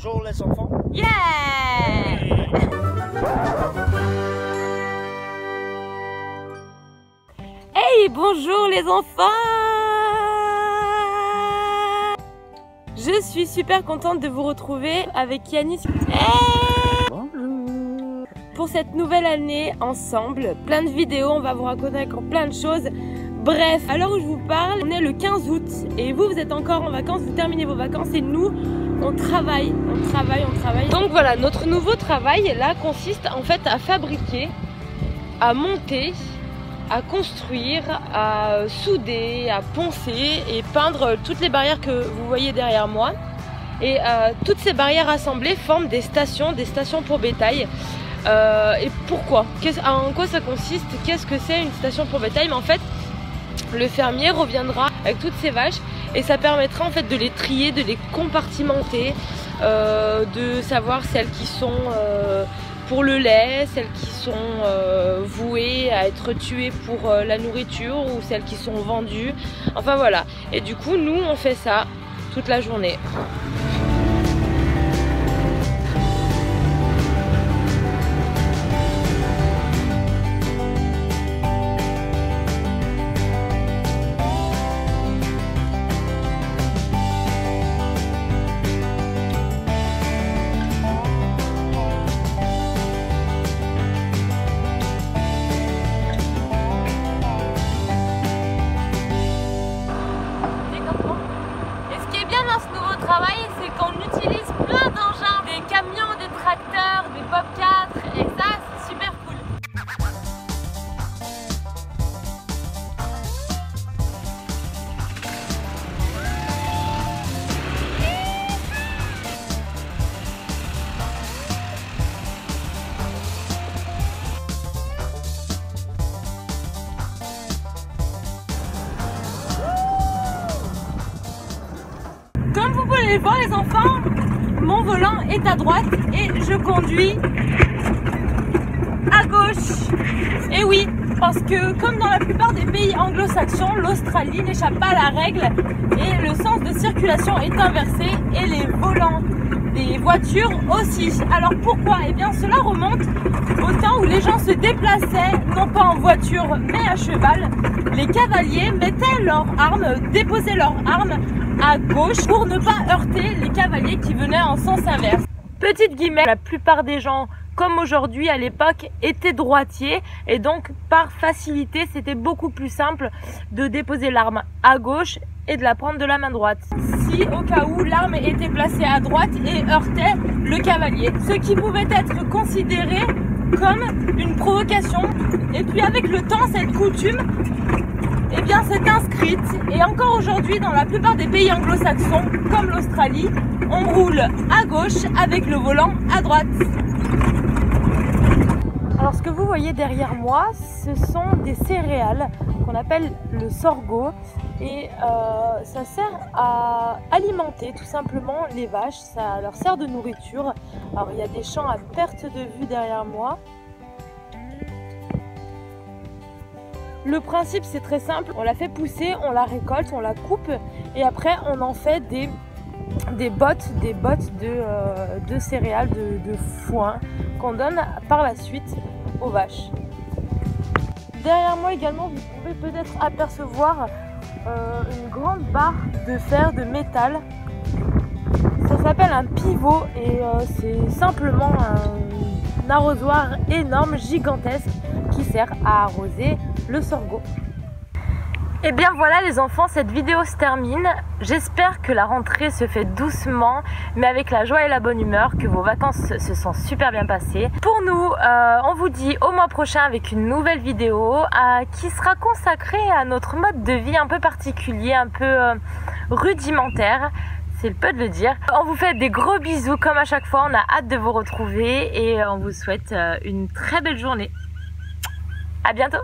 Bonjour les enfants. Yeah! Hey, bonjour les enfants! Je suis super contente de vous retrouver avec Yanis. Hey! Bonjour. Pour cette nouvelle année ensemble, plein de vidéos, on va vous raconter encore plein de choses. Bref, à l'heure où je vous parle, on est le 15 août et vous êtes encore en vacances, vous terminez vos vacances et nous, on travaille. Donc voilà, notre nouveau travail là consiste en fait à fabriquer, à monter, à construire, à souder, à poncer et peindre toutes les barrières que vous voyez derrière moi. Et toutes ces barrières assemblées forment des stations pour bétail. Et pourquoi? En quoi ça consiste? Qu'est-ce que c'est une station pour bétail? Mais en fait, le fermier reviendra avec toutes ces vaches et ça permettra en fait de les trier, de les compartimenter, de savoir celles qui sont pour le lait, celles qui sont vouées à être tuées pour la nourriture ou celles qui sont vendues. Enfin voilà. Et du coup, nous, on fait ça toute la journée. C'est qu'on utilise plein d'engins, des camions, des tracteurs, des bobcats et ça c'est super cool. Comme vous pouvez le voir les enfants, mon volant est à droite et je conduis à gauche. Et oui, parce que comme dans la plupart des pays anglo-saxons, l'Australie n'échappe pas à la règle et le sens de circulation est inversé et les volants des voitures aussi. Alors pourquoi? Eh bien cela remonte au temps où les gens se déplaçaient non pas en voiture mais à cheval. Les cavaliers mettaient leurs armes, déposaient leurs armes à gauche pour ne pas heurter les cavaliers qui venaient en sens inverse. Petite guillemets, la plupart des gens, comme aujourd'hui à l'époque, étaient droitiers et donc par facilité, c'était beaucoup plus simple de déposer l'arme à gauche et de la prendre de la main droite. Si au cas où l'arme était placée à droite et heurtait le cavalier, ce qui pouvait être considéré comme une provocation. Et puis avec le temps, cette coutume eh bien c'est inscrite et encore aujourd'hui dans la plupart des pays anglo-saxons comme l'Australie, on roule à gauche avec le volant à droite. Alors ce que vous voyez derrière moi, ce sont des céréales qu'on appelle le sorgho et ça sert à alimenter tout simplement les vaches, ça leur sert de nourriture. Alors il y a des champs à perte de vue derrière moi. Le principe c'est très simple, on la fait pousser, on la récolte, on la coupe et après on en fait des bottes de céréales, de foin qu'on donne par la suite aux vaches. Derrière moi également vous pouvez peut-être apercevoir une grande barre de fer, de métal. Ça s'appelle un pivot et c'est simplement un arrosoir énorme, gigantesque qui sert à arroser le sorgho. Et bien voilà les enfants, cette vidéo se termine. J'espère que la rentrée se fait doucement, mais avec la joie et la bonne humeur, que vos vacances se sont super bien passées. Pour nous, on vous dit au mois prochain avec une nouvelle vidéo qui sera consacrée à notre mode de vie un peu particulier, un peu rudimentaire. C'est le peu de le dire. On vous fait des gros bisous comme à chaque fois, on a hâte de vous retrouver et on vous souhaite une très belle journée. À bientôt!